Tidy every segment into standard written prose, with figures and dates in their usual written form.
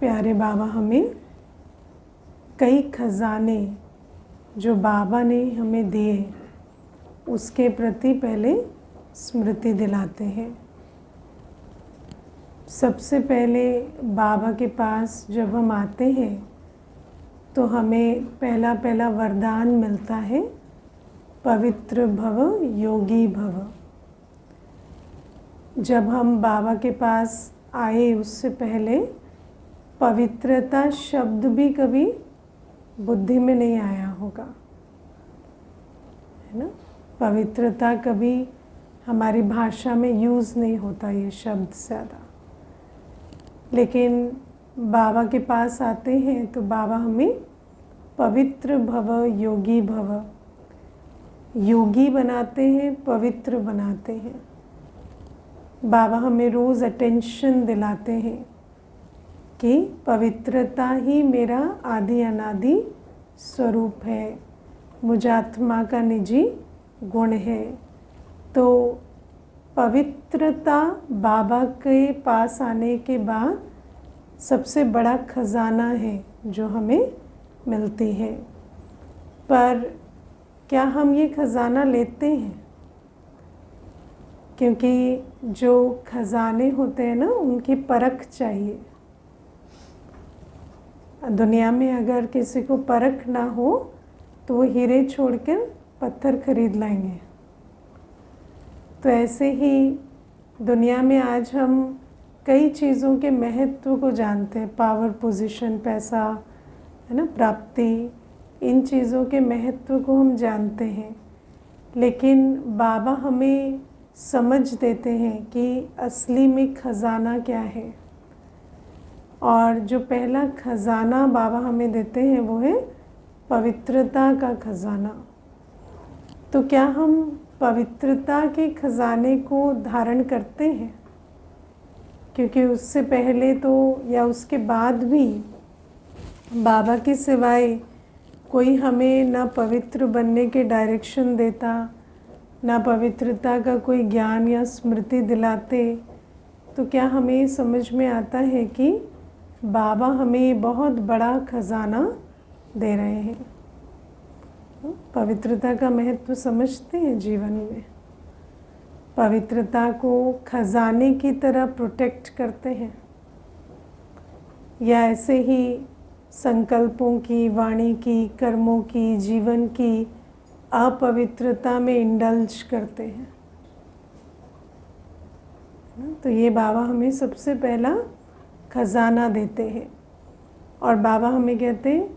प्यारे बाबा हमें कई खजाने जो बाबा ने हमें दिए उसके प्रति पहले स्मृति दिलाते हैं। सबसे पहले बाबा के पास जब हम आते हैं तो हमें पहला वरदान मिलता है, पवित्र भव योगी भव। जब हम बाबा के पास आए उससे पहले पवित्रता शब्द भी कभी बुद्धि में नहीं आया होगा, है ना। पवित्रता कभी हमारी भाषा में यूज़ नहीं होता ये शब्द ज़्यादा, लेकिन बाबा के पास आते हैं तो बाबा हमें पवित्र भव योगी भव, योगी बनाते हैं, पवित्र बनाते हैं। बाबा हमें रोज़ अटेंशन दिलाते हैं कि पवित्रता ही मेरा आदि अनादि स्वरूप है, मुझ आत्मा का निजी गुण है। तो पवित्रता बाबा के पास आने के बाद सबसे बड़ा खजाना है जो हमें मिलती है। पर क्या हम ये खजाना लेते हैं? क्योंकि जो खजाने होते हैं ना, उनकी परख चाहिए। दुनिया में अगर किसी को परख ना हो तो वो हीरे छोड़कर पत्थर खरीद लाएंगे। तो ऐसे ही दुनिया में आज हम कई चीज़ों के महत्व को जानते हैं, पावर, पोजीशन, पैसा, है ना, प्राप्ति, इन चीज़ों के महत्व को हम जानते हैं। लेकिन बाबा हमें समझ देते हैं कि असली में खजाना क्या है। और जो पहला खजाना बाबा हमें देते हैं वो है पवित्रता का खजाना। तो क्या हम पवित्रता के खजाने को धारण करते हैं? क्योंकि उससे पहले तो या उसके बाद भी बाबा के सिवाय कोई हमें ना पवित्र बनने के डायरेक्शन देता, ना पवित्रता का कोई ज्ञान या स्मृति दिलाते। तो क्या हमें समझ में आता है कि बाबा हमें बहुत बड़ा खजाना दे रहे हैं? पवित्रता का महत्व समझते हैं जीवन में, पवित्रता को खजाने की तरह प्रोटेक्ट करते हैं, या ऐसे ही संकल्पों की, वाणी की, कर्मों की, जीवन की अपवित्रता में इंडल्ज करते हैं? तो ये बाबा हमें सबसे पहला खजाना देते हैं। और बाबा हमें कहते हैं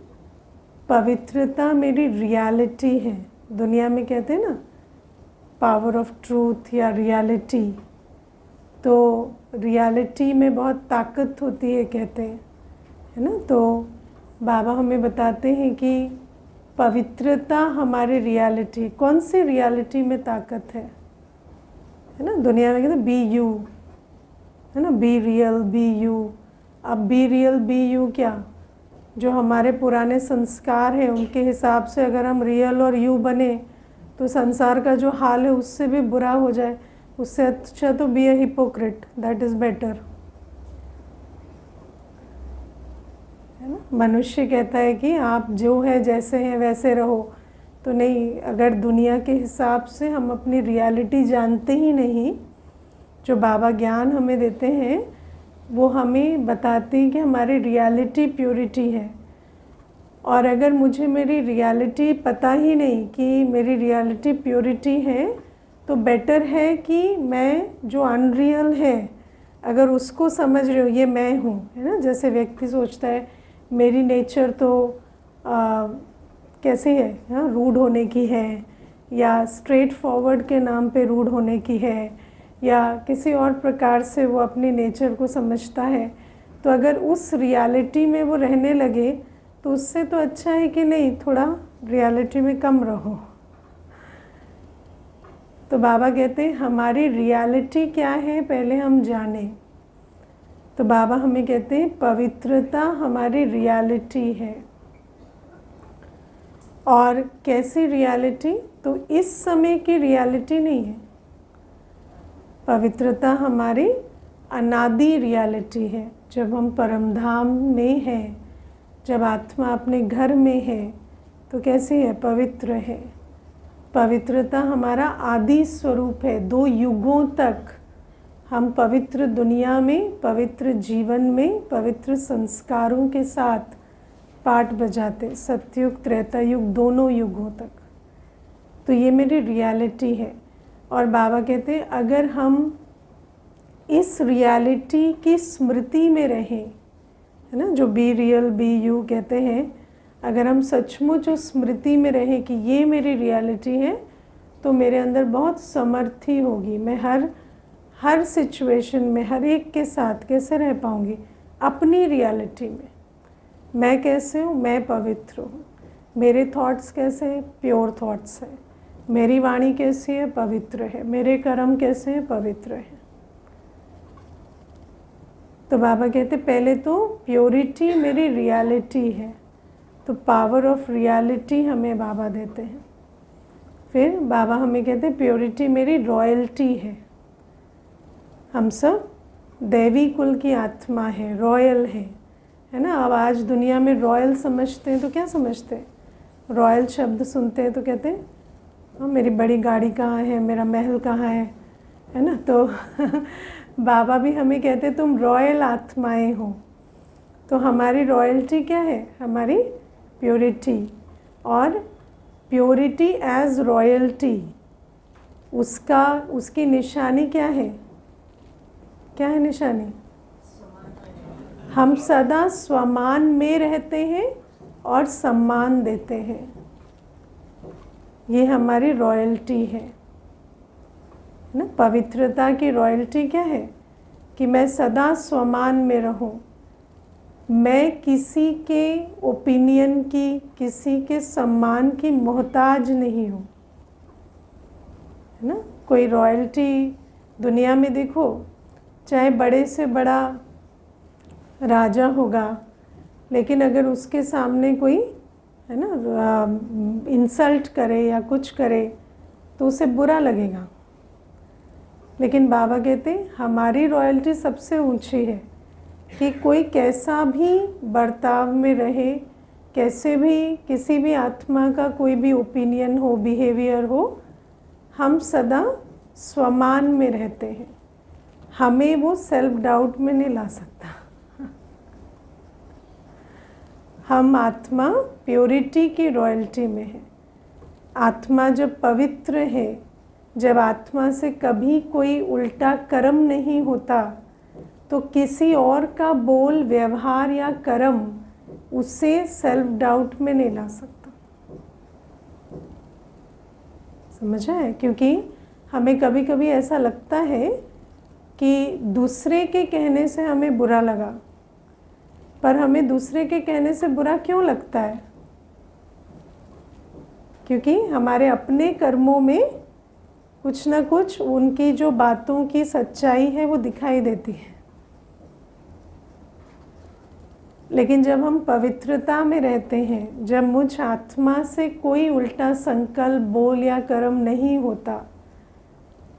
पवित्रता मेरी रियलिटी है। दुनिया में कहते हैं ना पावर ऑफ ट्रूथ या रियलिटी, तो रियलिटी में बहुत ताकत होती है कहते हैं, है ना। तो बाबा हमें बताते हैं कि पवित्रता हमारी रियलिटी। कौन सी रियलिटी में ताकत है ना। दुनिया में कहते हैं बी यू, है ना, बी रियल, बी यू। अब बी रियल, बी यू क्या? जो हमारे पुराने संस्कार हैं उनके हिसाब से अगर हम रियल और यू बने तो संसार का जो हाल है उससे भी बुरा हो जाए। उससे अच्छा तो be a hypocrite, that is better, है ना। मनुष्य कहता है कि आप जो है जैसे हैं वैसे रहो। तो नहीं, अगर दुनिया के हिसाब से हम अपनी रियलिटी जानते ही नहीं, जो बाबा ज्ञान हमें देते हैं वो हमें बताते हैं कि हमारी रियलिटी प्योरिटी है। और अगर मुझे मेरी रियलिटी पता ही नहीं कि मेरी रियलिटी प्योरिटी है, तो बेटर है कि मैं जो अनरियल है अगर उसको समझ रही हूँ, ये मैं हूँ, है ना। जैसे व्यक्ति सोचता है मेरी नेचर तो कैसी है, हाँ, रूड होने की है, या स्ट्रेट फॉरवर्ड के नाम पे रूड होने की है, या किसी और प्रकार से वो अपनी नेचर को समझता है। तो अगर उस रियलिटी में वो रहने लगे तो उससे तो अच्छा है कि नहीं, थोड़ा रियलिटी में कम रहो। तो बाबा कहते हैं हमारी रियलिटी क्या है पहले हम जानें। तो बाबा हमें कहते हैं पवित्रता हमारी रियलिटी है। और कैसी रियलिटी? तो इस समय की रियलिटी नहीं है। पवित्रता हमारी अनादि रियलिटी है। जब हम परमधाम में हैं, जब आत्मा अपने घर में है, तो कैसी है? पवित्र है। पवित्रता हमारा आदि स्वरूप है। 2 युगों तक हम पवित्र दुनिया में, पवित्र जीवन में, पवित्र संस्कारों के साथ पाठ बजाते, सतयुग त्रेता युग, दोनों युगों तक। तो ये मेरी रियलिटी है। और बाबा कहते हैं अगर हम इस रियलिटी की स्मृति में रहें, है ना, जो बी रियल बी यू कहते हैं, अगर हम सचमुच उस स्मृति में रहें कि ये मेरी रियलिटी है, तो मेरे अंदर बहुत समर्थी होगी। मैं हर सिचुएशन में हर एक के साथ कैसे रह पाऊँगी? अपनी रियलिटी में। मैं कैसे हूँ? मैं पवित्र हूँ। मेरे थॉट्स कैसे हैं? प्योर थॉट्स हैं। मेरी वाणी कैसी है? पवित्र है। मेरे कर्म कैसे हैं? पवित्र है। तो बाबा कहते पहले तो प्योरिटी मेरी रियलिटी है, तो पावर ऑफ रियलिटी हमें बाबा देते हैं। फिर बाबा हमें कहते प्योरिटी मेरी रॉयल्टी है। हम सब दैवी कुल की आत्मा है, रॉयल है ना। अब आज दुनिया में रॉयल समझते हैं तो क्या समझते हैं? रॉयल शब्द सुनते हैं तो कहते हैं मेरी बड़ी गाड़ी कहाँ है, मेरा महल कहाँ है ना। तो बाबा भी हमें कहते तुम रॉयल आत्माएं हो। तो हमारी रॉयल्टी क्या है? हमारी प्योरिटी। और प्योरिटी एज रॉयल्टी, उसकी निशानी क्या है? क्या है निशानी? हम सदा स्वमान में रहते हैं और सम्मान देते हैं। ये हमारी रॉयल्टी है ना। पवित्रता की रॉयल्टी क्या है? कि मैं सदा स्वमान में रहूं। मैं किसी के ओपिनियन की, किसी के सम्मान की मोहताज नहीं हूँ, है ना। कोई रॉयल्टी दुनिया में देखो, चाहे बड़े से बड़ा राजा होगा, लेकिन अगर उसके सामने कोई, है ना, इंसल्ट करे या कुछ करे तो उसे बुरा लगेगा। लेकिन बाबा कहते हमारी रॉयल्टी सबसे ऊंची है कि कोई कैसा भी बर्ताव में रहे, कैसे भी, किसी भी आत्मा का कोई भी ओपिनियन हो, बिहेवियर हो, हम सदा स्वमान में रहते हैं। हमें वो सेल्फ डाउट में नहीं ला सकता। हम आत्मा प्योरिटी की रॉयल्टी में है। आत्मा जब पवित्र है, जब आत्मा से कभी कोई उल्टा कर्म नहीं होता, तो किसी और का बोल, व्यवहार या कर्म उसे सेल्फ डाउट में नहीं ला सकता। समझ आए? क्योंकि हमें कभी कभी ऐसा लगता है कि दूसरे के कहने से हमें बुरा लगा, पर हमें दूसरे के कहने से बुरा क्यों लगता है? क्योंकि हमारे अपने कर्मों में कुछ ना कुछ उनकी जो बातों की सच्चाई है वो दिखाई देती है। लेकिन जब हम पवित्रता में रहते हैं, जब मुझ आत्मा से कोई उल्टा संकल्प, बोल या कर्म नहीं होता,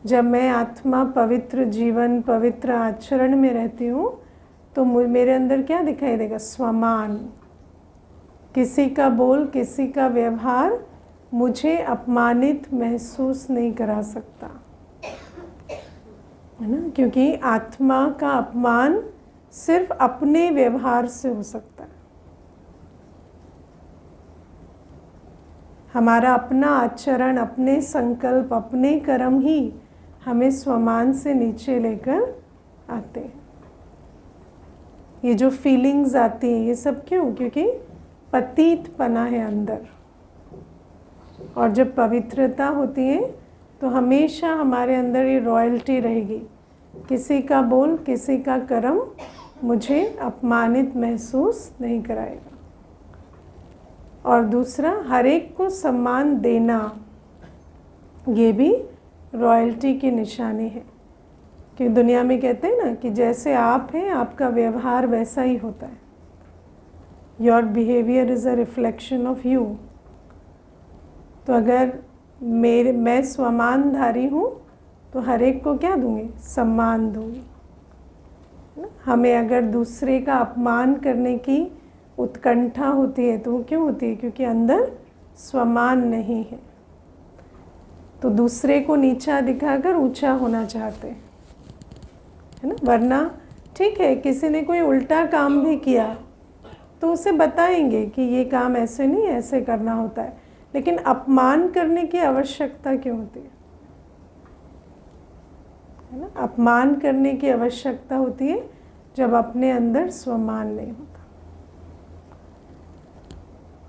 जब मैं आत्मा पवित्र जीवन, पवित्र आचरण में रहती हूँ, तो मेरे अंदर क्या दिखाई देगा? स्वमान। किसी का बोल, किसी का व्यवहार मुझे अपमानित महसूस नहीं करा सकता, है ना। क्योंकि आत्मा का अपमान सिर्फ अपने व्यवहार से हो सकता है। हमारा अपना आचरण, अपने संकल्प, अपने कर्म ही हमें स्वमान से नीचे लेकर आते हैं। ये जो फीलिंग्स आती हैं, ये सब क्यों? क्योंकि पतितपना है अंदर। और जब पवित्रता होती है तो हमेशा हमारे अंदर ये रॉयल्टी रहेगी। किसी का बोल, किसी का कर्म मुझे अपमानित महसूस नहीं कराएगा। और दूसरा, हर एक को सम्मान देना, ये भी रॉयल्टी की निशानी है। कि दुनिया में कहते हैं ना कि जैसे आप हैं, आपका व्यवहार वैसा ही होता है। Your behaviour is a reflection of you. तो अगर मैं स्वमानधारी हूँ तो हर एक को क्या दूंगी? सम्मान दूंगी। है ना। हमें अगर दूसरे का अपमान करने की उत्कंठा होती है तो वो क्यों होती है? क्योंकि अंदर स्वमान नहीं है, तो दूसरे को नीचा दिखाकर ऊंचा होना चाहते हैं, है ना। वरना ठीक है, किसी ने कोई उल्टा काम भी किया तो उसे बताएंगे कि ये काम ऐसे नहीं, ऐसे करना होता है, लेकिन अपमान करने की आवश्यकता क्यों होती है ना। अपमान करने की आवश्यकता होती है जब अपने अंदर स्वमान नहीं होता।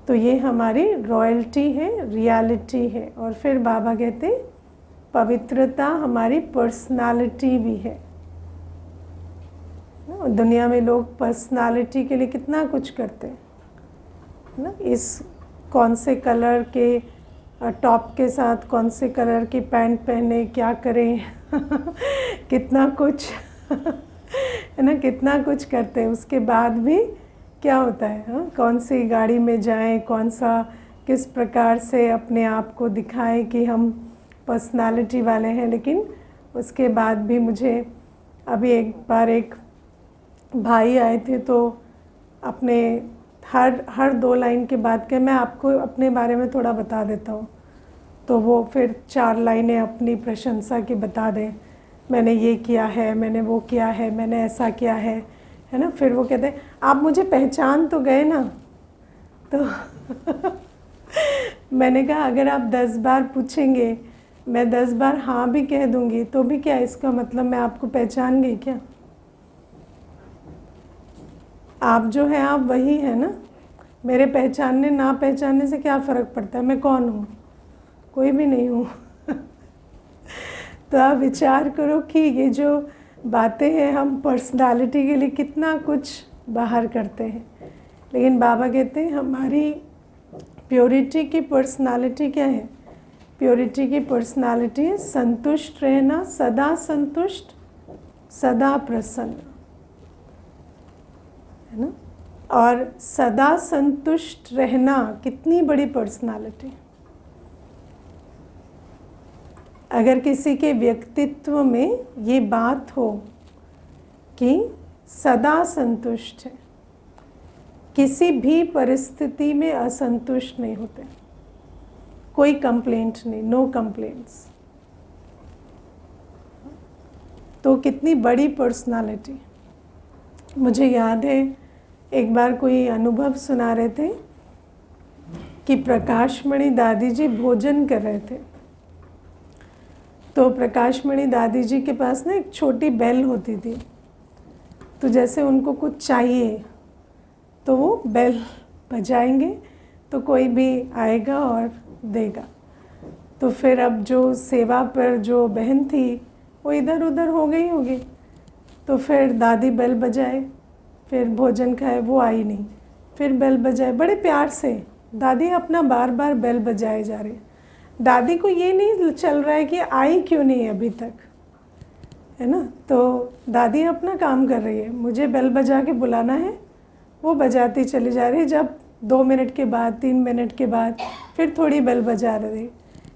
तो ये हमारी रॉयल्टी है, रियलिटी है। और फिर बाबा कहते हैं पवित्रता हमारी पर्सनालिटी भी है। दुनिया में लोग पर्सनालिटी के लिए कितना कुछ करते हैं ना। इस कौन से कलर के टॉप के साथ कौन से कलर की पैंट पहने, क्या करें कितना कुछ है ना, कितना कुछ करते हैं। उसके बाद भी क्या होता है, हाँ, कौन सी गाड़ी में जाएं, कौन सा किस प्रकार से अपने आप को दिखाएं कि हम पर्सनालिटी वाले हैं। लेकिन उसके बाद भी मुझे अभी एक बार एक भाई आए थे तो अपने हर 2 लाइन के बाद के मैं आपको अपने बारे में थोड़ा बता देता हूँ, तो वो फिर 4 लाइनें अपनी प्रशंसा की बता दें, मैंने ये किया है, मैंने वो किया है, मैंने ऐसा किया है ना। फिर वो कहते हैं आप मुझे पहचान तो गए ना। तो मैंने कहा अगर आप 10 बार पूछेंगे, मैं 10 बार हाँ भी कह दूंगी तो भी क्या इसका मतलब मैं आपको पहचान गई क्या? आप जो है आप वही है ना। मेरे पहचानने ना पहचानने से क्या फ़र्क पड़ता है? मैं कौन हूँ? कोई भी नहीं हूँ। तो आप विचार करो कि ये जो बातें हैं, हम पर्सनालिटी के लिए कितना कुछ बाहर करते हैं। लेकिन बाबा कहते हैं हमारी प्योरिटी की पर्सनालिटी क्या है? प्योरिटी की पर्सनालिटी है संतुष्ट रहना, सदा संतुष्ट, सदा प्रसन्न, है ना। और सदा संतुष्ट रहना कितनी बड़ी पर्सनालिटी। अगर किसी के व्यक्तित्व में ये बात हो कि सदा संतुष्ट है, किसी भी परिस्थिति में असंतुष्ट नहीं होते, कोई कंप्लेंट नहीं, नो कंप्लेंट्स, तो कितनी बड़ी पर्सनालिटी। मुझे याद है एक बार कोई अनुभव सुना रहे थे कि प्रकाशमणि दादी जी भोजन कर रहे थे। तो प्रकाशमणि दादी जी के पास ना एक छोटी बेल होती थी, तो जैसे उनको कुछ चाहिए तो वो बेल बजाएंगे तो कोई भी आएगा और देगा। तो फिर अब जो सेवा पर जो बहन थी वो इधर उधर हो गई होगी, तो फिर दादी बेल बजाए, फिर भोजन खाए, वो आई नहीं, फिर बेल बजाए बड़े प्यार से। दादी अपना बार बार बेल बजाए जा रहे, दादी को ये नहीं चल रहा है कि आई क्यों नहीं अभी तक, है ना। तो दादी अपना काम कर रही है, मुझे बेल बजा के बुलाना है, वो बजाती चली जा रही। जब 2 मिनट के बाद, 3 मिनट के बाद फिर थोड़ी बेल बजा रही,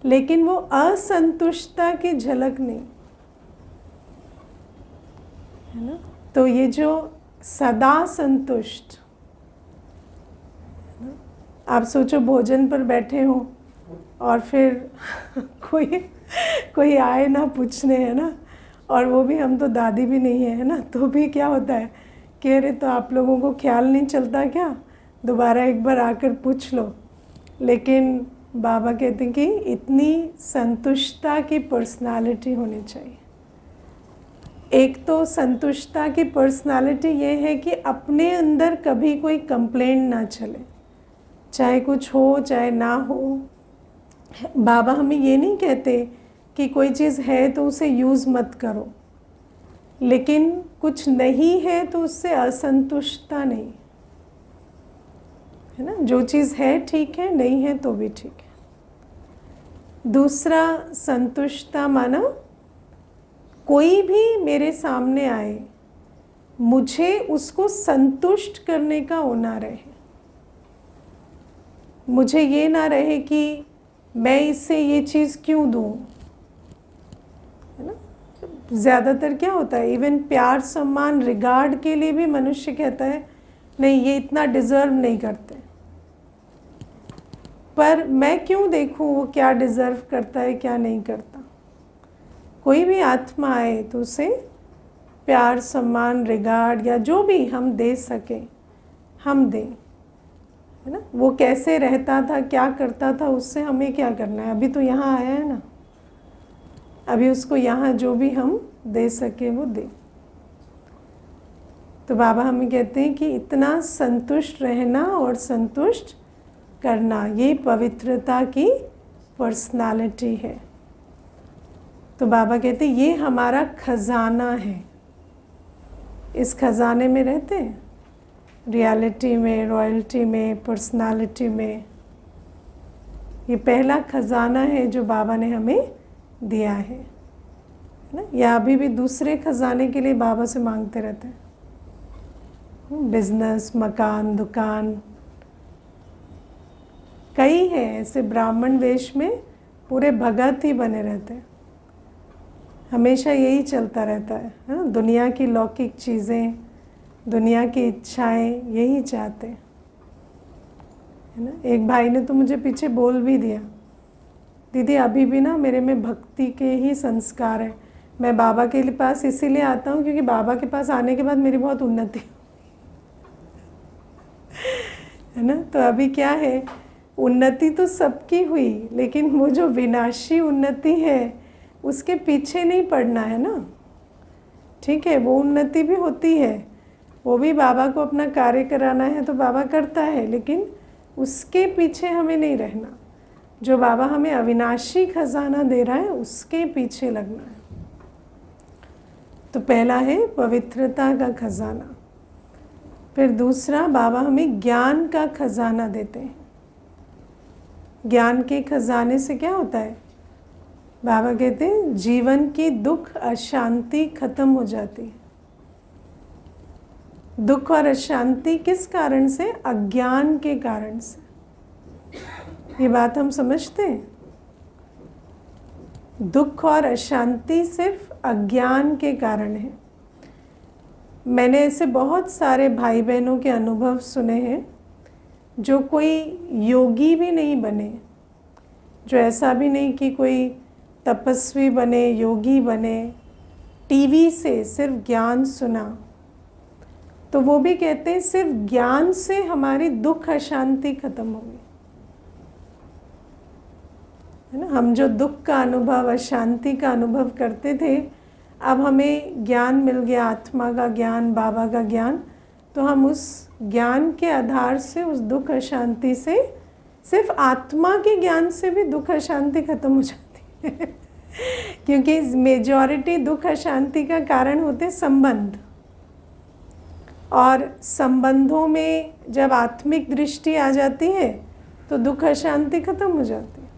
लेकिन वो असंतुष्टता की झलक नहीं, है ना। तो ये जो सदा संतुष्ट, आप सोचो भोजन पर बैठे हो और फिर कोई आए ना पूछने, है ना, और वो भी हम तो दादी भी नहीं है ना, तो भी क्या होता है कि अरे तो आप लोगों को ख्याल नहीं चलता क्या, दोबारा एक बार आकर पूछ लो। लेकिन बाबा कहते हैं कि इतनी संतुष्टता की पर्सनालिटी होनी चाहिए। एक तो संतुष्टता की पर्सनालिटी ये है कि अपने अंदर कभी कोई कंप्लेंट ना चले, चाहे कुछ हो चाहे ना हो। बाबा हमें ये नहीं कहते कि कोई चीज़ है तो उसे यूज़ मत करो, लेकिन कुछ नहीं है तो उससे असंतुष्टता नहीं, है ना। जो चीज़ है ठीक है, नहीं है तो भी ठीक है। दूसरा संतुष्टता माना कोई भी मेरे सामने आए, मुझे उसको संतुष्ट करने का होना रहे। मुझे ये ना रहे कि मैं इससे ये चीज़ क्यों दूँ, है ना। ज़्यादातर क्या होता है, इवन प्यार सम्मान रिगार्ड के लिए भी मनुष्य कहता है नहीं ये इतना डिज़र्व नहीं करते, पर मैं क्यों देखूं वो क्या डिज़र्व करता है क्या नहीं करता। कोई भी आत्मा आए तो उसे प्यार सम्मान रिगार्ड या जो भी हम दे सकें हम दें, है ना। वो कैसे रहता था क्या करता था उससे हमें क्या करना है, अभी तो यहाँ आया है ना, अभी उसको यहाँ जो भी हम दे सके वो दे। तो बाबा हमें कहते हैं कि इतना संतुष्ट रहना और संतुष्ट करना ये पवित्रता की पर्सनालिटी है। तो बाबा कहते हैं ये हमारा खजाना है, इस खजाने में रहते हैं, रियलिटी में, रॉयल्टी में, पर्सनालिटी में। ये पहला खजाना है जो बाबा ने हमें दिया है ना। या अभी भी दूसरे खजाने के लिए बाबा से मांगते रहते हैं, बिजनेस, मकान, दुकान, कई हैं ऐसे ब्राह्मण वेश में पूरे भगत ही बने रहते हैं, हमेशा यही चलता रहता है ना। दुनिया की लौकिक चीज़ें, दुनिया की इच्छाएं यही चाहते हैं, है ना। एक भाई ने तो मुझे पीछे बोल भी दिया, दीदी अभी भी ना मेरे में भक्ति के ही संस्कार हैं, मैं बाबा के पास इसीलिए आता हूँ क्योंकि बाबा के पास आने के बाद मेरी बहुत उन्नति है ना। तो अभी क्या है, उन्नति तो सबकी हुई, लेकिन वो जो विनाशी उन्नति है उसके पीछे नहीं पड़ना है ना। ठीक है, वो उन्नति भी होती है, वो भी बाबा को अपना कार्य कराना है तो बाबा करता है, लेकिन उसके पीछे हमें नहीं रहना। जो बाबा हमें अविनाशी खजाना दे रहा है उसके पीछे लगना है। तो पहला है पवित्रता का खजाना। फिर दूसरा, बाबा हमें ज्ञान का खजाना देते हैं। ज्ञान के खजाने से क्या होता है, बाबा कहते हैं जीवन की दुख अशांति खत्म हो जाती है। दुख और अशांति किस कारण से, अज्ञान के कारण से। ये बात हम समझते हैं, दुख और अशांति सिर्फ अज्ञान के कारण है। मैंने ऐसे बहुत सारे भाई बहनों के अनुभव सुने हैं जो कोई योगी भी नहीं बने, जो ऐसा भी नहीं कि कोई तपस्वी बने, योगी बने, टीवी से सिर्फ ज्ञान सुना, तो वो भी कहते हैं सिर्फ ज्ञान से हमारी दुख अशांति खत्म हो गई, है ना। हम जो दुख का अनुभव, अशांति का अनुभव करते थे, अब हमें ज्ञान मिल गया, आत्मा का ज्ञान, बाबा का ज्ञान, तो हम उस ज्ञान के आधार से उस दुख अशांति से, सिर्फ आत्मा के ज्ञान से भी दुख अशांति खत्म हो जाती है क्योंकि मेजॉरिटी दुख अशांति का कारण होते संबंध, और संबंधों में जब आत्मिक दृष्टि आ जाती है तो दुख अशांति खत्म हो जाती है।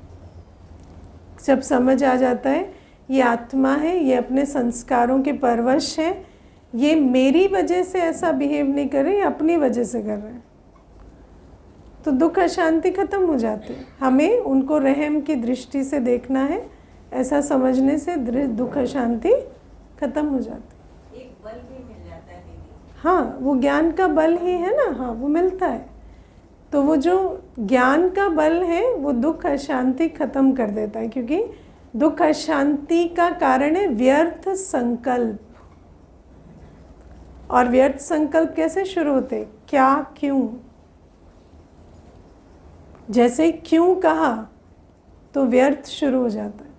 जब समझ आ जाता है ये आत्मा है, ये अपने संस्कारों के परवश है, ये मेरी वजह से ऐसा बिहेव नहीं कर रहे, अपनी वजह से कर रहे हैं, तो दुख अशांति खत्म हो जाती है। हमें उनको रहम की दृष्टि से देखना है, ऐसा समझने से दुख अशांति खत्म हो जाती है। एक बल भी मिल जाता है दीदी। हाँ, वो ज्ञान का बल ही है ना, हाँ वो मिलता है। तो वो जो ज्ञान का बल है वो दुख अशांति खत्म कर देता है, क्योंकि दुख अशांति का कारण है व्यर्थ संकल्प। और व्यर्थ संकल्प कैसे शुरू होते, क्या, क्यों। जैसे क्यों कहा तो व्यर्थ शुरू हो जाता है।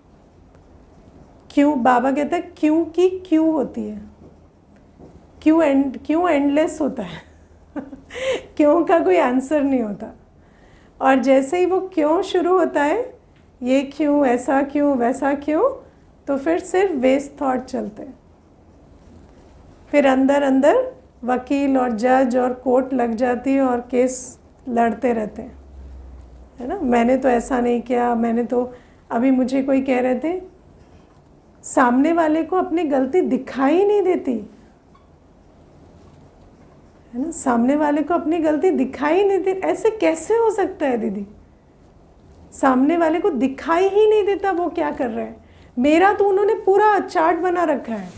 क्यों, बाबा कहता है क्यों की क्यों होती है, क्यों एंडलेस होता है क्यों का कोई आंसर नहीं होता। और जैसे ही वो क्यों शुरू होता है, ये क्यों, ऐसा क्यों, वैसा क्यों, तो फिर सिर्फ वेस्ट थॉट चलते हैं। फिर अंदर अंदर वकील और जज और कोर्ट लग जाती है और केस लड़ते रहते हैं, है ना। मैंने तो ऐसा नहीं किया, मैंने तो, अभी मुझे कोई कह रहे थे सामने वाले को अपनी गलती दिखाई नहीं देती, है ना। सामने वाले को अपनी गलती दिखाई नहीं देती, ऐसे कैसे हो सकता है दीदी, सामने वाले को दिखाई ही नहीं देता वो क्या कर रहे हैं। मेरा तो उन्होंने पूरा चार्ट बना रखा है,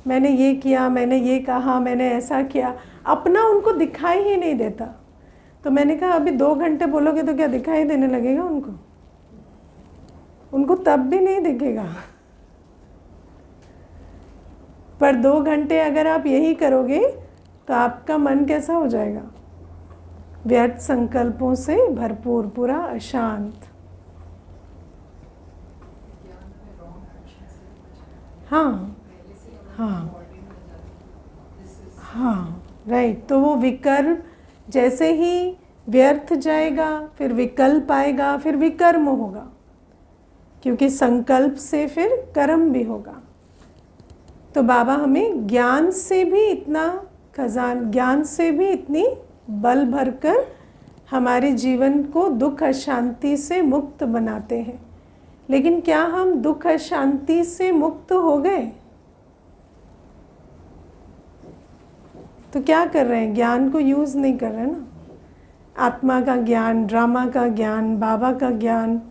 मैंने ये किया, मैंने ये कहा, मैंने ऐसा किया, अपना उनको दिखाई ही नहीं देता। तो मैंने कहा अभी 2 घंटे बोलोगे तो क्या दिखाई देने लगेगा उनको? उनको तब भी नहीं दिखेगा। पर 2 घंटे अगर आप यही करोगे तो आपका मन कैसा हो जाएगा? व्यर्थ संकल्पों से भरपूर, पूरा अशांत। हाँ हाँ हाँ, राइट। तो वो विकल्प जैसे ही व्यर्थ जाएगा, फिर विकल्प आएगा, फिर विकर्म होगा, क्योंकि संकल्प से फिर कर्म भी होगा। तो बाबा हमें ज्ञान से भी इतना ज्ञान से भी इतनी बल भरकर हमारे जीवन को दुख अशांति से मुक्त बनाते हैं। लेकिन क्या हम दुख अशांति से मुक्त हो गए? तो क्या कर रहे हैं? ज्ञान को यूज़ नहीं कर रहे ना। आत्मा का ज्ञान, ड्रामा का ज्ञान, बाबा का ज्ञान।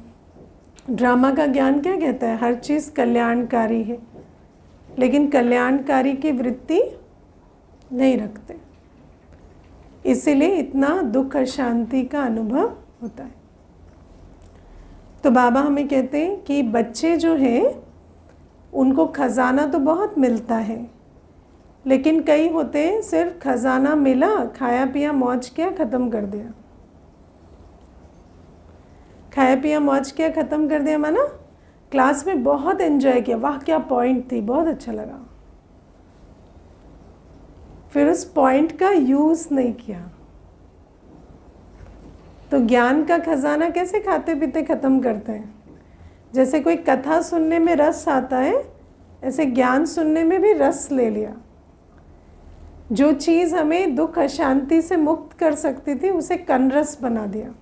ड्रामा का ज्ञान क्या कहता है? हर चीज़ कल्याणकारी है, लेकिन कल्याणकारी की वृत्ति नहीं रखते, इसीलिए इतना दुख अशांति का अनुभव होता है। तो बाबा हमें कहते हैं कि बच्चे जो हैं उनको खजाना तो बहुत मिलता है, लेकिन कई होते हैं सिर्फ खजाना मिला, खाया पिया मौज किया, ख़त्म कर दिया। खाया पिया मौज किया, ख़त्म कर दिया माना क्लास में बहुत एंजॉय किया, वाह क्या पॉइंट थी, बहुत अच्छा लगा, फिर उस पॉइंट का यूज़ नहीं किया। तो ज्ञान का खजाना कैसे खाते पीते ख़त्म करते हैं? जैसे कोई कथा सुनने में रस आता है, ऐसे ज्ञान सुनने में भी रस ले लिया। जो चीज़ हमें दुख अशांति से मुक्त कर सकती थी उसे कनरस बना दिया।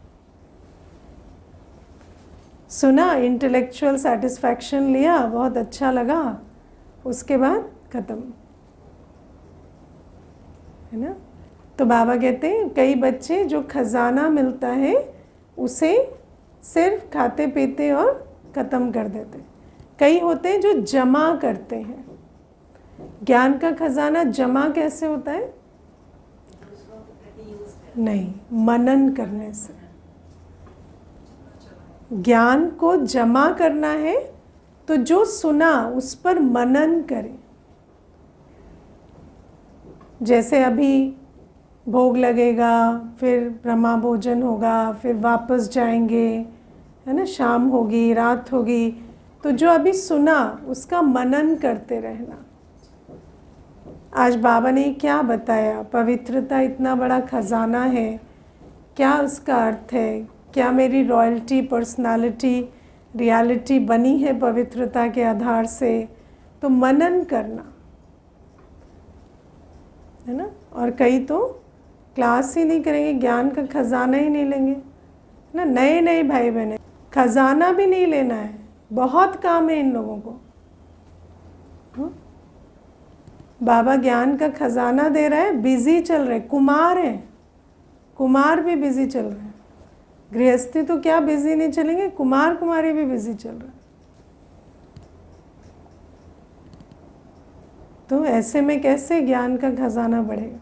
सुना, इंटेलेक्चुअल सेटिस्फैक्शन लिया, बहुत अच्छा लगा, उसके बाद ख़त्म, है ना। तो बाबा कहते हैं कई बच्चे जो खजाना मिलता है उसे सिर्फ खाते पीते और ख़त्म कर देते। कई होते हैं जो जमा करते हैं। ज्ञान का खजाना जमा कैसे होता है? नहीं, मनन करने से। ज्ञान को जमा करना है तो जो सुना उस पर मनन करें। जैसे अभी भोग लगेगा, फिर ब्रह्मा भोजन होगा, फिर वापस जाएंगे, है ना, शाम होगी, रात होगी, तो जो अभी सुना उसका मनन करते रहना। आज बाबा ने क्या बताया? पवित्रता इतना बड़ा खजाना है, क्या उसका अर्थ है? क्या मेरी रॉयल्टी, पर्सनालिटी, रियलिटी बनी है पवित्रता के आधार से? तो मनन करना, है ना। और कई तो क्लास ही नहीं करेंगे, ज्ञान का खजाना ही नहीं लेंगे ना। नए नए भाई बहने, खजाना भी नहीं लेना है, बहुत काम है इन लोगों को। बाबा ज्ञान का खजाना दे रहा है, बिजी चल रहे, कुमार हैं, कुमार भी बिजी चल रहे हैं। गृहस्थी तो क्या बिजी नहीं चलेंगे, कुमार कुमारी भी बिजी चल रहे हैं। तो ऐसे में कैसे ज्ञान का खजाना बढ़ेगा?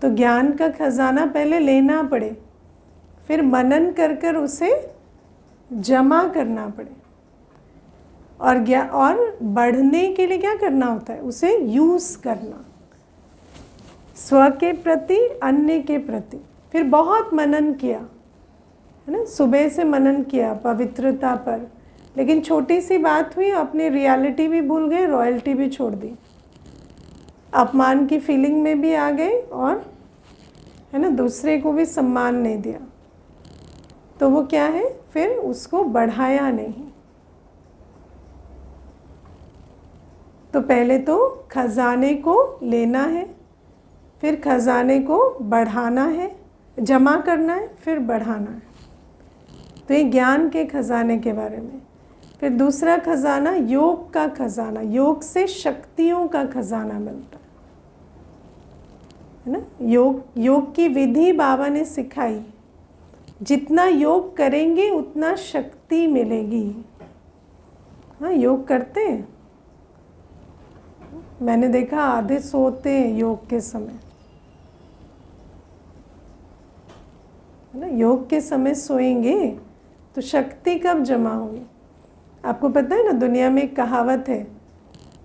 तो ज्ञान का खजाना पहले लेना पड़े, फिर मनन कर कर उसे जमा करना पड़े। और बढ़ने के लिए क्या करना होता है? उसे यूज़ करना, स्व के प्रति, अन्य के प्रति। फिर बहुत मनन किया, है ना, सुबह से मनन किया पवित्रता पर, लेकिन छोटी सी बात हुई, अपनी रियलिटी भी भूल गए, रॉयल्टी भी छोड़ दी, अपमान की फीलिंग में भी आ गए, और है ना, दूसरे को भी सम्मान नहीं दिया। तो वो क्या है? फिर उसको बढ़ाया नहीं। तो पहले तो खजाने को लेना है, फिर खजाने को बढ़ाना है, जमा करना है, फिर बढ़ाना है। तो ये ज्ञान के खजाने के बारे में। फिर दूसरा खजाना योग का खजाना, योग से शक्तियों का खजाना मिलता है ना। योग की विधि बाबा ने सिखाई, जितना योग करेंगे उतना शक्ति मिलेगी। हाँ, योग करते हैं। मैंने देखा आधे सोते हैं योग के समय, है ना। योग के समय सोएंगे तो शक्ति कब जमा होगी? आपको पता है ना, दुनिया में एक कहावत है,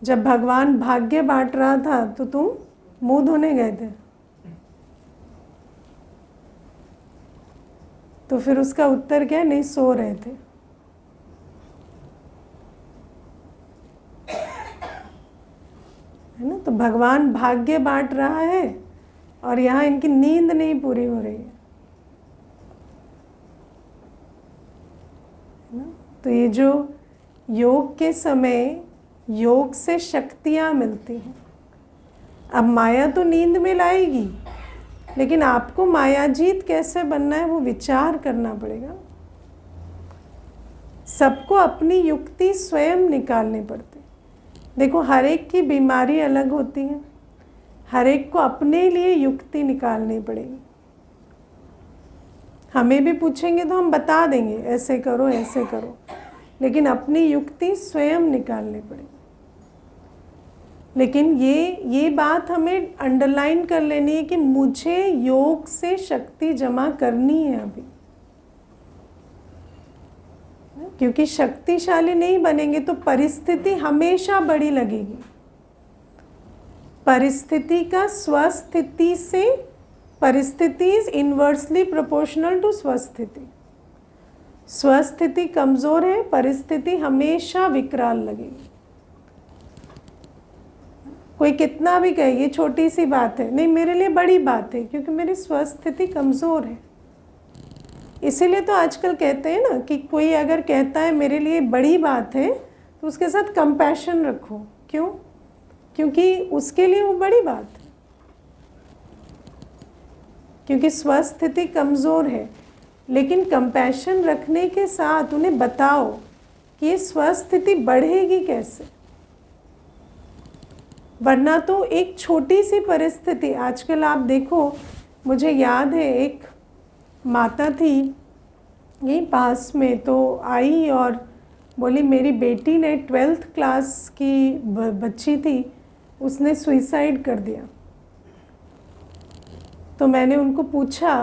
जब भगवान भाग्य बांट रहा था तो तुम मुंह धोने गए थे। तो फिर उसका उत्तर क्या? नहीं, सो रहे थे। है ना। तो भगवान भाग्य बांट रहा है और यहाँ इनकी नींद नहीं पूरी हो रही है ना। तो ये जो योग के समय योग से शक्तियाँ मिलती हैं। अब माया तो नींद में लाएगी, लेकिन आपको मायाजीत कैसे बनना है वो विचार करना पड़ेगा। सबको अपनी युक्ति स्वयं निकालनी पड़ती। देखो, हर एक की बीमारी अलग होती है, हर एक को अपने लिए युक्ति निकालनी पड़ेगी। हमें भी पूछेंगे तो हम बता देंगे ऐसे करो ऐसे करो, लेकिन अपनी युक्ति स्वयं निकालनी पड़ेगी। लेकिन ये बात हमें अंडरलाइन कर लेनी है कि मुझे योग से शक्ति जमा करनी है अभी, क्योंकि शक्तिशाली नहीं बनेंगे तो परिस्थिति हमेशा बड़ी लगेगी। परिस्थिति का स्वस्थिति से, परिस्थिति इज इन्वर्सली प्रोपोर्शनल टू स्वस्थिति। स्वस्थिति कमजोर है, परिस्थिति हमेशा विकराल लगेगी। कोई कितना भी कहे ये छोटी सी बात है, नहीं, मेरे लिए बड़ी बात है, क्योंकि मेरी स्वस्थिति कमजोर है। इसीलिए तो आजकल कहते हैं ना कि कोई अगर कहता है मेरे लिए बड़ी बात है तो उसके साथ कंपैशन रखो। क्यों? क्योंकि उसके लिए वो बड़ी बात है, क्योंकि स्वस्थिति कमज़ोर है। लेकिन कंपैशन रखने के साथ उन्हें बताओ कि ये स्वस्थिति बढ़ेगी कैसे, वरना तो एक छोटी सी परिस्थिति, आजकल आप देखो, मुझे याद है एक माता थी यहीं पास में, तो आई और बोली मेरी बेटी ने 12th क्लास की बच्ची थी, उसने सुसाइड कर दिया। तो मैंने उनको पूछा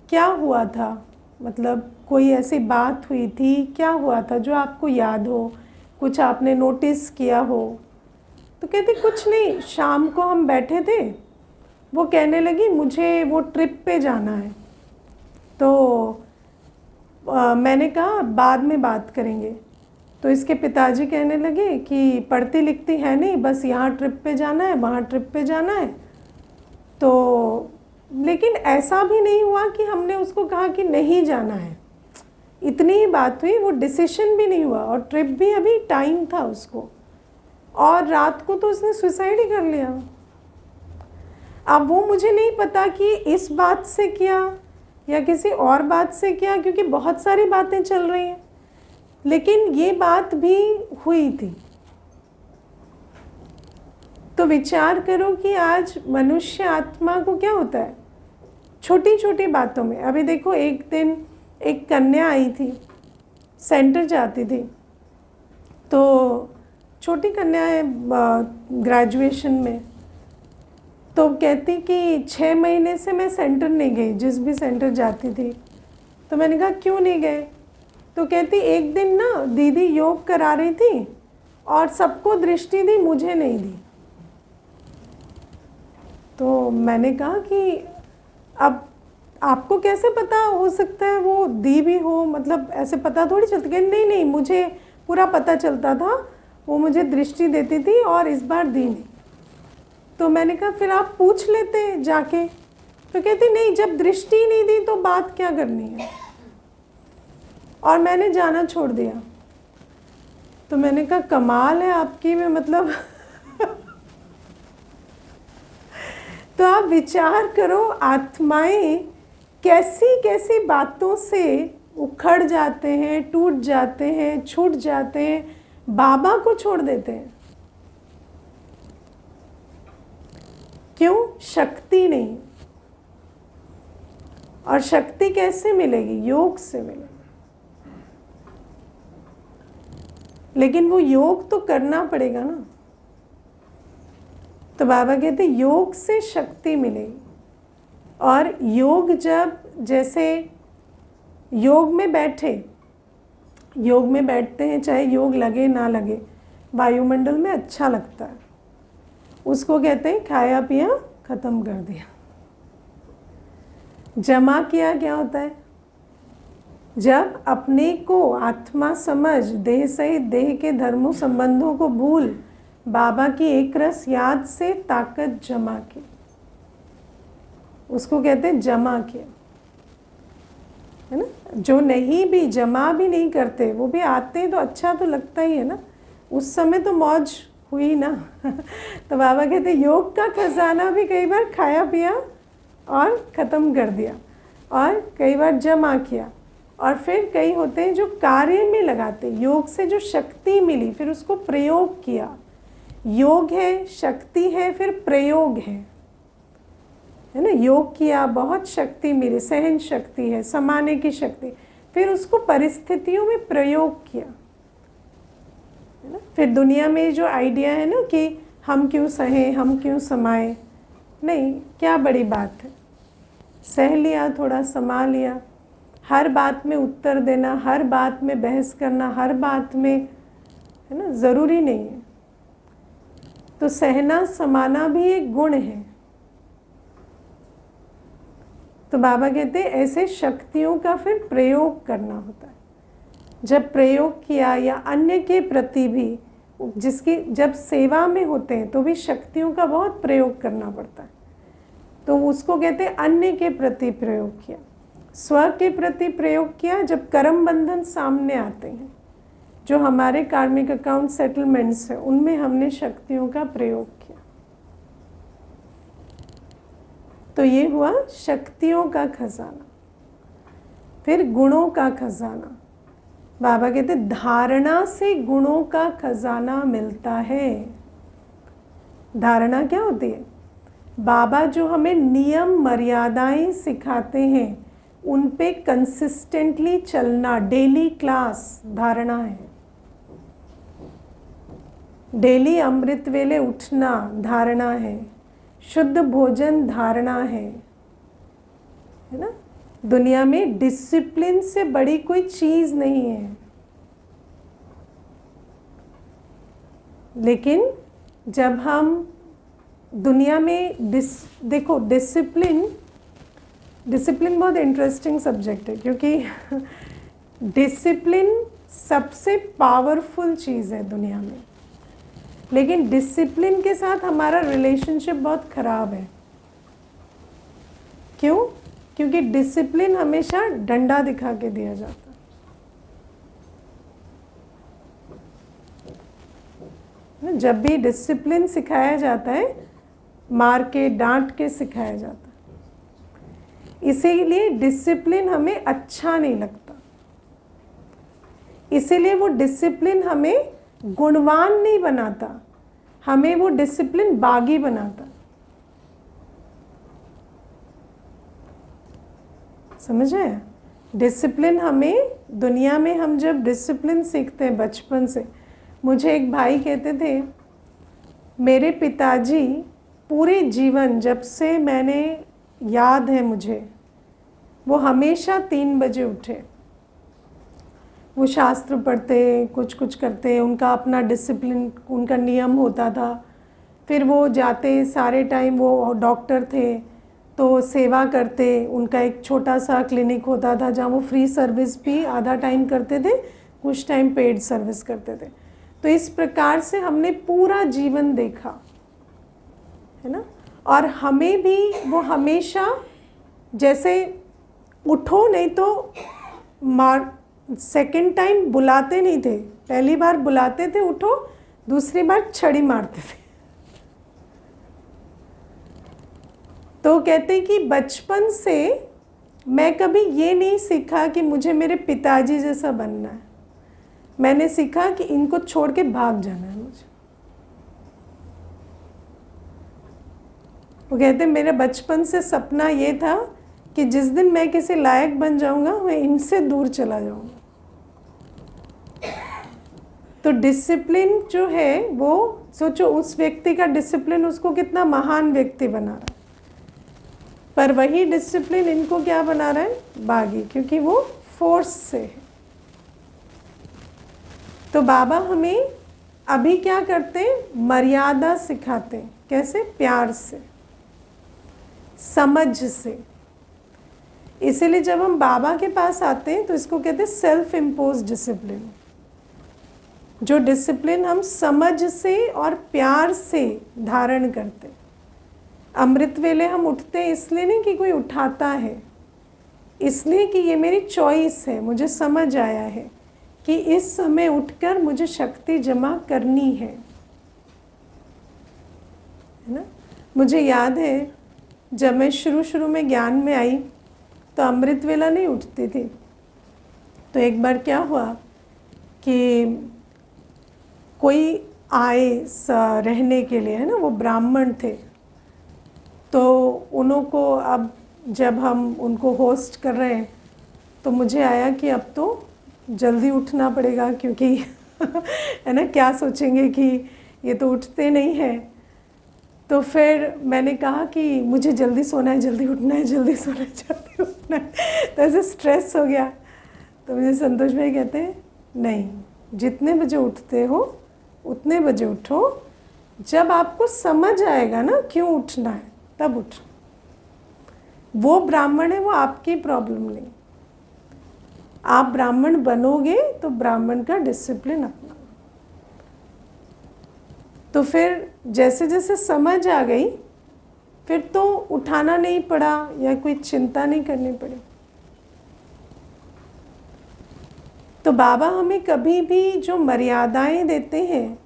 क्या हुआ था, मतलब कोई ऐसी बात हुई थी, क्या हुआ था जो आपको याद हो, कुछ आपने नोटिस किया हो। तो कहती कुछ नहीं, शाम को हम बैठे थे, वो कहने लगी मुझे वो ट्रिप पे जाना है। तो मैंने कहा बाद में बात करेंगे। तो इसके पिताजी कहने लगे कि पढ़ती लिखती है नहीं, बस यहाँ ट्रिप पे जाना है, वहाँ ट्रिप पे जाना है। तो लेकिन ऐसा भी नहीं हुआ कि हमने उसको कहा कि नहीं जाना है, इतनी ही बात हुई, वो डिसीजन भी नहीं हुआ और ट्रिप भी अभी टाइम था उसको, और रात को तो उसने सुसाइड ही कर लिया। अब वो मुझे नहीं पता कि इस बात से किया या किसी और बात से किया, क्योंकि बहुत सारी बातें चल रही हैं, लेकिन ये बात भी हुई थी। तो विचार करो कि आज मनुष्य आत्मा को क्या होता है छोटी छोटी बातों में। अभी देखो, एक दिन एक कन्या आई थी, सेंटर जाती थी, तो छोटी कन्या है, ग्रेजुएशन में। तो कहती कि 6 महीने से मैं सेंटर नहीं गई, जिस भी सेंटर जाती थी। तो मैंने कहा क्यों नहीं गए? तो कहती एक दिन ना दीदी योग करा रही थी और सबको दृष्टि दी, मुझे नहीं दी। तो मैंने कहा कि अब आपको कैसे पता, हो सकता है वो दी भी हो, मतलब ऐसे पता थोड़ी चलती। कि नहीं नहीं, मुझे पूरा पता चलता था, वो मुझे दृष्टि देती थी और इस बार दी नहीं। तो मैंने कहा फिर आप पूछ लेते जाके। तो कहती नहीं, जब दृष्टि नहीं दी तो बात क्या करनी है, और मैंने जाना छोड़ दिया। तो मैंने कहा कमाल है आपकी में, मतलब तो आप विचार करो, आत्माएं कैसी कैसी बातों से उखड़ जाते हैं, टूट जाते हैं, छूट जाते हैं, बाबा को छोड़ देते हैं। क्यों? शक्ति नहीं। और शक्ति कैसे मिलेगी? योग से मिलेगी। लेकिन वो योग तो करना पड़ेगा ना। तो बाबा कहते योग से शक्ति मिलेगी। और योग जब जैसे योग में बैठते हैं, चाहे योग लगे ना लगे, वायुमंडल में अच्छा लगता है, उसको कहते हैं खाया पिया खत्म कर दिया। जमा किया क्या होता है? जब अपने को आत्मा समझ, देह सहित देह के धर्मों संबंधों को भूल बाबा की एक रस याद से ताकत जमा की, उसको कहते हैं जमा किया, है ना। जो नहीं भी जमा भी नहीं करते, वो भी आते हैं तो अच्छा तो लगता ही है ना, उस समय तो मौज हुई ना। तो बाबा कहते योग का खजाना भी कई बार खाया पिया और ख़त्म कर दिया, और कई बार जमा किया, और फिर कई होते हैं जो कार्य में लगाते, योग से जो शक्ति मिली फिर उसको प्रयोग किया। योग है, शक्ति है, फिर प्रयोग है ना। योग किया, बहुत शक्ति मिली, सहन शक्ति है, समाने की शक्ति, फिर उसको परिस्थितियों में प्रयोग किया, है ना। फिर दुनिया में जो आइडिया है ना कि हम क्यों सहें, हम क्यों समाएं, नहीं, क्या बड़ी बात है, सह लिया, थोड़ा समा लिया। हर बात में उत्तर देना, हर बात में बहस करना, हर बात में, है ना, ज़रूरी नहीं है। तो सहना समाना भी एक गुण है। तो बाबा कहते हैं ऐसे शक्तियों का फिर प्रयोग करना होता है। जब प्रयोग किया, या अन्य के प्रति भी, जिसकी जब सेवा में होते हैं तो भी शक्तियों का बहुत प्रयोग करना पड़ता है, तो उसको कहते हैं अन्य के प्रति प्रयोग किया। स्व के प्रति प्रयोग किया जब कर्म बंधन सामने आते हैं, जो हमारे कार्मिक अकाउंट सेटलमेंट्स हैं, उनमें हमने शक्तियों का प्रयोग किया। तो ये हुआ शक्तियों का खजाना। फिर गुणों का खजाना। बाबा कहते धारणा से गुणों का खजाना मिलता है। धारणा क्या होती है? बाबा जो हमें नियम मर्यादाएं सिखाते हैं, उन पे कंसिस्टेंटली चलना, डेली क्लास धारणा है। डेली अमृत वेले उठना धारणा है। शुद्ध भोजन धारणा है ना। दुनिया में डिसिप्लिन से बड़ी कोई चीज़ नहीं है। लेकिन जब हम दुनिया में देखो, डिसिप्लिन बहुत इंटरेस्टिंग सब्जेक्ट है, क्योंकि डिसिप्लिन सबसे पावरफुल चीज़ है दुनिया में। लेकिन डिसिप्लिन के साथ हमारा रिलेशनशिप बहुत ख़राब है। क्यों? क्योंकि डिसिप्लिन हमेशा डंडा दिखा के दिया जाता है। जब भी डिसिप्लिन सिखाया जाता है, मार के, डांट के सिखाया जाता है। इसीलिए डिसिप्लिन हमें अच्छा नहीं लगता। इसीलिए वो डिसिप्लिन हमें गुणवान नहीं बनाता, हमें वो डिसिप्लिन बागी बनाता। समझ आया? डिसिप्लिन हमें दुनिया में, हम जब डिसिप्लिन सीखते हैं बचपन से, मुझे एक भाई कहते थे, मेरे पिताजी पूरे जीवन, जब से मैंने याद है मुझे, वो हमेशा 3 बजे उठे। वो शास्त्र पढ़ते, कुछ करते, उनका अपना डिसिप्लिन, उनका नियम होता था। फिर वो जाते, सारे टाइम वो डॉक्टर थे तो सेवा करते। उनका एक छोटा सा क्लिनिक होता था जहाँ वो फ्री सर्विस भी आधा टाइम करते थे, कुछ टाइम पेड सर्विस करते थे। तो इस प्रकार से हमने पूरा जीवन देखा, है ना। और हमें भी वो हमेशा, जैसे उठो नहीं तो सेकंड टाइम बुलाते नहीं थे, पहली बार बुलाते थे उठो, दूसरी बार छड़ी मारते थे। तो कहते कि बचपन से मैं कभी ये नहीं सीखा कि मुझे मेरे पिताजी जैसा बनना है। मैंने सीखा कि इनको छोड़ के भाग जाना है मुझे। वो कहते मेरे बचपन से सपना ये था कि जिस दिन मैं किसी लायक बन जाऊंगा, मैं इनसे दूर चला जाऊंगा। तो डिसिप्लिन जो है वो सोचो, उस व्यक्ति का डिसिप्लिन उसको कितना महान व्यक्ति बना रहा है, पर वही डिसिप्लिन इनको क्या बना रहा है, बागी, क्योंकि वो फोर्स से है। तो बाबा हमें अभी क्या करते हैं, मर्यादा सिखाते हैं। कैसे? प्यार से, समझ से। इसीलिए जब हम बाबा के पास आते हैं तो इसको कहते हैं सेल्फ इम्पोज डिसिप्लिन। जो डिसिप्लिन हम समझ से और प्यार से धारण करते। अमृत वेले हम उठते इसलिए नहीं कि कोई उठाता है, इसलिए कि ये मेरी चॉइस है, मुझे समझ आया है कि इस समय उठकर मुझे शक्ति जमा करनी है ना। मुझे याद है जब मैं शुरू में ज्ञान में आई तो अमृत वेला नहीं उठती थी। तो एक बार क्या हुआ कि कोई आए रहने के लिए, है ना, वो ब्राह्मण थे। तो उनको अब जब हम उनको होस्ट कर रहे हैं तो मुझे आया कि अब तो जल्दी उठना पड़ेगा, क्योंकि है ना, क्या सोचेंगे कि ये तो उठते नहीं हैं। तो फिर मैंने कहा कि मुझे जल्दी सोना है, जल्दी उठना है, जल्दी सोना है, जल्दी उठना है। तो ऐसे स्ट्रेस हो गया। तो मुझे संतोष भाई कहते हैं, नहीं, जितने बजे उठते हो उतने बजे उठो, जब आपको समझ आएगा ना क्यों उठना है तब उठो। वो ब्राह्मण है, वो आपकी प्रॉब्लम नहीं। आप ब्राह्मण बनोगे तो ब्राह्मण का डिसिप्लिन अपना। तो फिर जैसे जैसे समझ आ गई, फिर तो उठाना नहीं पड़ा या कोई चिंता नहीं करनी पड़ी। तो बाबा हमें कभी भी जो मर्यादाएं देते हैं,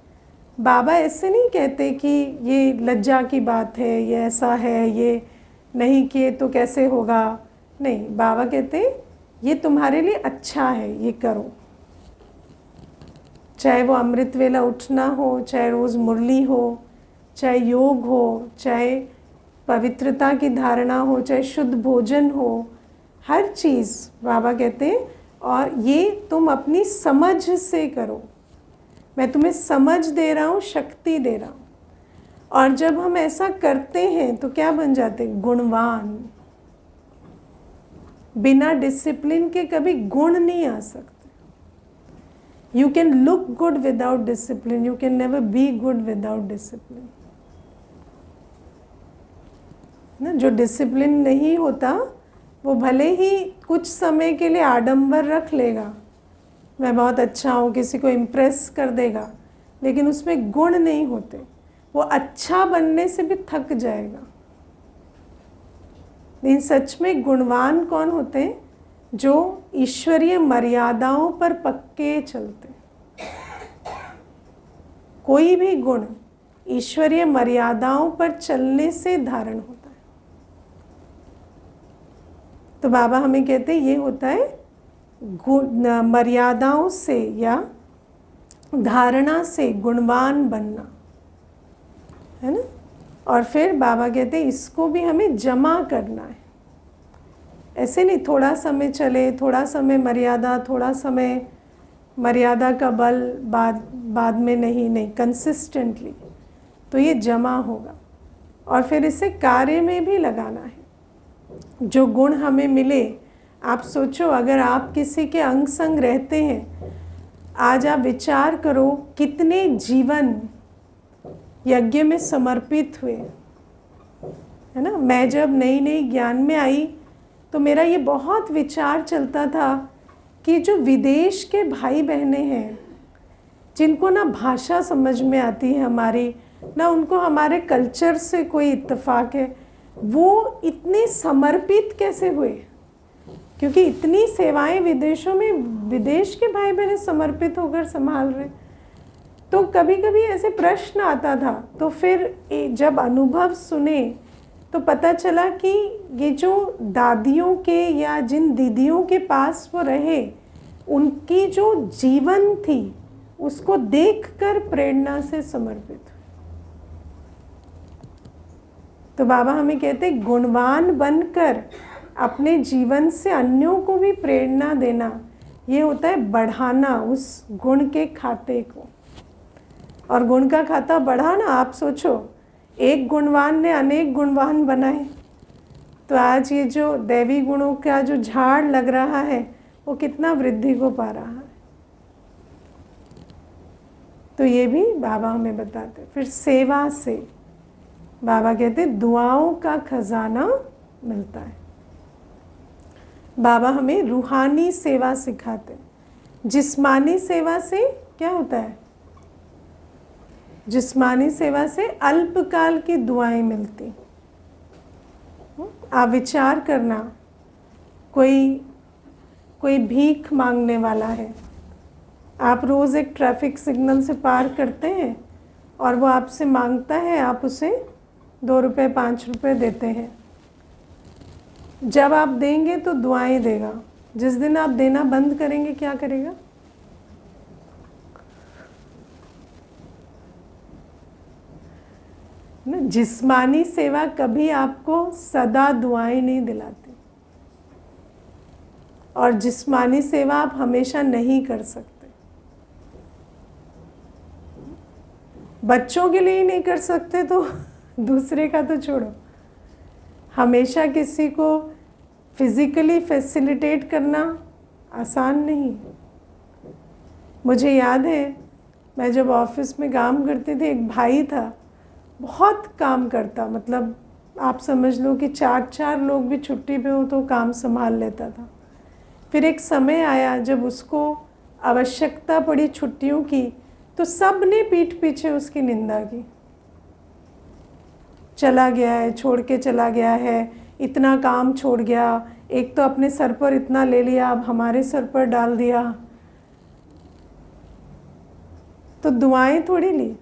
बाबा ऐसे नहीं कहते कि ये लज्जा की बात है, ये ऐसा है, ये नहीं किए तो कैसे होगा। नहीं, बाबा कहते हैं ये तुम्हारे लिए अच्छा है, ये करो। चाहे वो अमृत वेला उठना हो, चाहे रोज़ मुरली हो, चाहे योग हो, चाहे पवित्रता की धारणा हो, चाहे शुद्ध भोजन हो, हर चीज़ बाबा कहते हैं और ये तुम अपनी समझ से करो। मैं तुम्हें समझ दे रहा हूँ, शक्ति दे रहा हूँ। और जब हम ऐसा करते हैं तो क्या बन जाते? गुणवान। बिना डिसिप्लिन के कभी गुण नहीं आ सकते। You can look good without discipline. You can never be good without discipline. ना, जो डिसिप्लिन नहीं होता वो भले ही कुछ समय के लिए आडंबर रख लेगा, मैं बहुत अच्छा हूँ, किसी को इम्प्रेस कर देगा, लेकिन उसमें गुण नहीं होते। वो अच्छा बनने से भी थक जाएगा। लेकिन सच में गुणवान कौन होते हैं? जो ईश्वरीय मर्यादाओं पर पक्के चलते। कोई भी गुण ईश्वरीय मर्यादाओं पर चलने से धारण होता है। तो बाबा हमें कहते हैं ये होता है मर्यादाओं से या धारणा से गुणवान बनना, है ना। और फिर बाबा कहते हैं इसको भी हमें जमा करना है। ऐसे नहीं थोड़ा समय चले, थोड़ा समय मर्यादा, थोड़ा समय मर्यादा का बल, बाद में नहीं, कंसिस्टेंटली। तो ये जमा होगा और फिर इसे कार्य में भी लगाना है। जो गुण हमें मिले, आप सोचो अगर आप किसी के अंग संग रहते हैं, आज आप विचार करो कितने जीवन यज्ञ में समर्पित हुए, है ना। मैं जब नई ज्ञान में आई तो मेरा ये बहुत विचार चलता था कि जो विदेश के भाई बहनें हैं, जिनको ना भाषा समझ में आती है हमारी, ना उनको हमारे कल्चर से कोई इत्तेफाक है, वो इतने समर्पित कैसे हुए? क्योंकि इतनी सेवाएं विदेशों में विदेश के भाई बहनें समर्पित होकर संभाल रहे। तो कभी कभी ऐसे प्रश्न आता था। तो फिर जब अनुभव सुने तो पता चला कि ये जो दादियों के या जिन दीदियों के पास वो रहे, उनकी जो जीवन थी उसको देखकर प्रेरणा से समर्पित हुए। तो बाबा हमें कहते गुणवान बनकर अपने जीवन से अन्यों को भी प्रेरणा देना, ये होता है बढ़ाना उस गुण के खाते को। और गुण का खाता बढ़ाना, आप सोचो एक गुणवान ने अनेक गुणवान बनाए, तो आज ये जो दैवी गुणों का जो झाड़ लग रहा है वो कितना वृद्धि को पा रहा है। तो ये भी बाबा हमें बताते। फिर सेवा से बाबा कहते दुआओं का खजाना मिलता है। बाबा हमें रूहानी सेवा सिखाते। जिस्मानी सेवा से क्या होता है? जिस्मानी सेवा से अल्पकाल की दुआएं मिलती। आप विचार करना, कोई भीख मांगने वाला है, आप रोज़ एक ट्रैफिक सिग्नल से पार करते हैं और वो आपसे मांगता है, आप उसे 2 रुपये 5 रुपये देते हैं। जब आप देंगे तो दुआएं देगा, जिस दिन आप देना बंद करेंगे क्या करेगा? ना, जिस्मानी सेवा कभी आपको सदा दुआएं नहीं दिलाती, और जिस्मानी सेवा आप हमेशा नहीं कर सकते। बच्चों के लिए ही नहीं कर सकते तो दूसरे का तो छोड़ो। हमेशा किसी को फिज़िकली फैसिलिटेट करना आसान नहीं। मुझे याद है, मैं जब ऑफिस में काम करती थी, एक भाई था, बहुत काम करता, मतलब आप समझ लो कि 4 लोग भी छुट्टी पे हो तो काम संभाल लेता था। फिर एक समय आया जब उसको आवश्यकता पड़ी छुट्टियों की, तो सब ने पीठ पीछे उसकी निंदा की। चला गया है, छोड़ के चला गया है, इतना काम छोड़ गया, एक तो अपने सर पर इतना ले लिया, अब हमारे सर पर डाल दिया। तो दुआएं थोड़ी ली।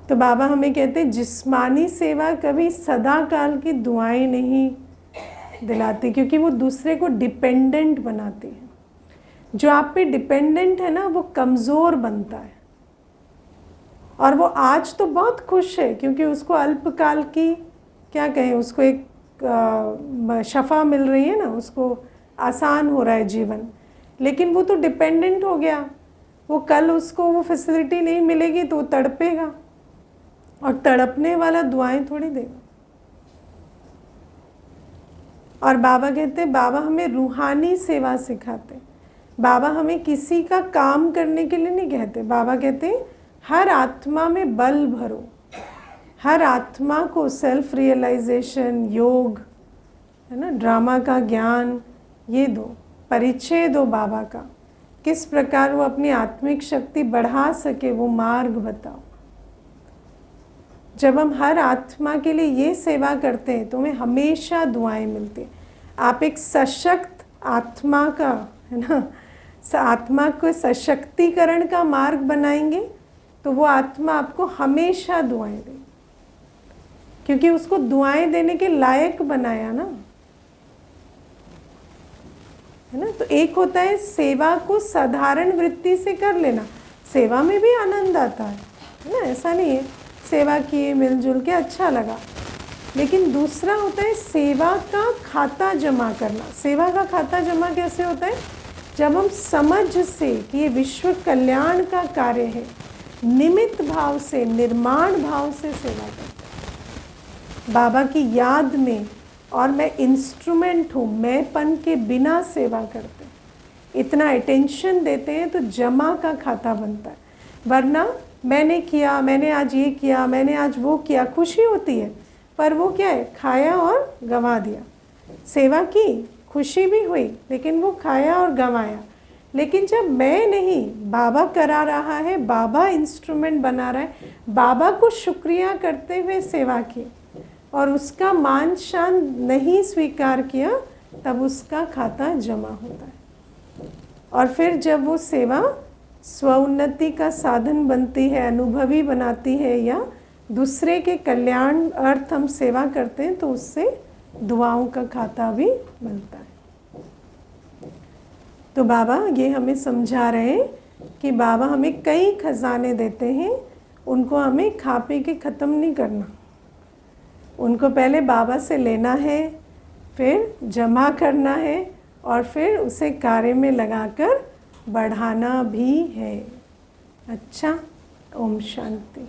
तो बाबा हमें कहते हैं जिस्मानी सेवा कभी सदा काल की दुआएं नहीं दिलाती, क्योंकि वो दूसरे को डिपेंडेंट बनाती है। जो आप पे डिपेंडेंट है ना, वो कमज़ोर बनता है। और वो आज तो बहुत खुश है क्योंकि उसको अल्पकाल की, क्या कहें, उसको एक शफा मिल रही है ना, उसको आसान हो रहा है जीवन। लेकिन वो तो डिपेंडेंट हो गया, वो कल उसको वो फैसिलिटी नहीं मिलेगी तो वो तड़पेगा, और तड़पने वाला दुआएं थोड़ी देगा। और बाबा कहते, बाबा हमें रूहानी सेवा सिखाते। बाबा हमें किसी का काम करने के लिए नहीं कहते। बाबा कहते हर आत्मा में बल भरो, हर आत्मा को सेल्फ रियलाइजेशन, योग, है ना, ड्रामा का ज्ञान, ये दो, परिचय दो बाबा का, किस प्रकार वो अपनी आत्मिक शक्ति बढ़ा सके, वो मार्ग बताओ। जब हम हर आत्मा के लिए ये सेवा करते हैं तो हमें हमेशा दुआएं मिलती हैं। आप एक सशक्त आत्मा का, है ना, आत्मा को सशक्तिकरण का मार्ग बनाएंगे तो वो आत्मा आपको हमेशा दुआएं देगी, क्योंकि उसको दुआएं देने के लायक बनाया ना, है ना। तो एक होता है सेवा को साधारण वृत्ति से कर लेना, सेवा में भी आनंद आता है ना, ऐसा नहीं है, सेवा किए मिलजुल के अच्छा लगा। लेकिन दूसरा होता है सेवा का खाता जमा करना। सेवा का खाता जमा कैसे होता है? जब हम समझ से कि ये विश्व कल्याण का कार्य है, निमित्त भाव से, निर्माण भाव से सेवा करते हैं बाबा की याद में, और मैं इंस्ट्रूमेंट हूँ, मैंपन के बिना सेवा करते हैं, इतना अटेंशन देते हैं तो जमा का खाता बनता है। वरना मैंने किया, मैंने आज ये किया, मैंने आज वो किया, खुशी होती है, पर वो क्या है, खाया और गंवा दिया। सेवा की, खुशी भी हुई, लेकिन वो खाया और गंवाया। लेकिन जब मैं नहीं, बाबा करा रहा है, बाबा इंस्ट्रूमेंट बना रहा है, बाबा को शुक्रिया करते हुए सेवा की और उसका मान शान नहीं स्वीकार किया, तब उसका खाता जमा होता है। और फिर जब वो सेवा स्वउन्नति का साधन बनती है, अनुभवी बनाती है, या दूसरे के कल्याण अर्थ हम सेवा करते हैं, तो उससे दुआओं का खाता भी मिलता है। तो बाबा ये हमें समझा रहे हैं कि बाबा हमें कई खजाने देते हैं, उनको हमें खा पी के ख़त्म नहीं करना। उनको पहले बाबा से लेना है, फिर जमा करना है और फिर उसे कार्य में लगाकर बढ़ाना भी है। अच्छा, ओम शांति।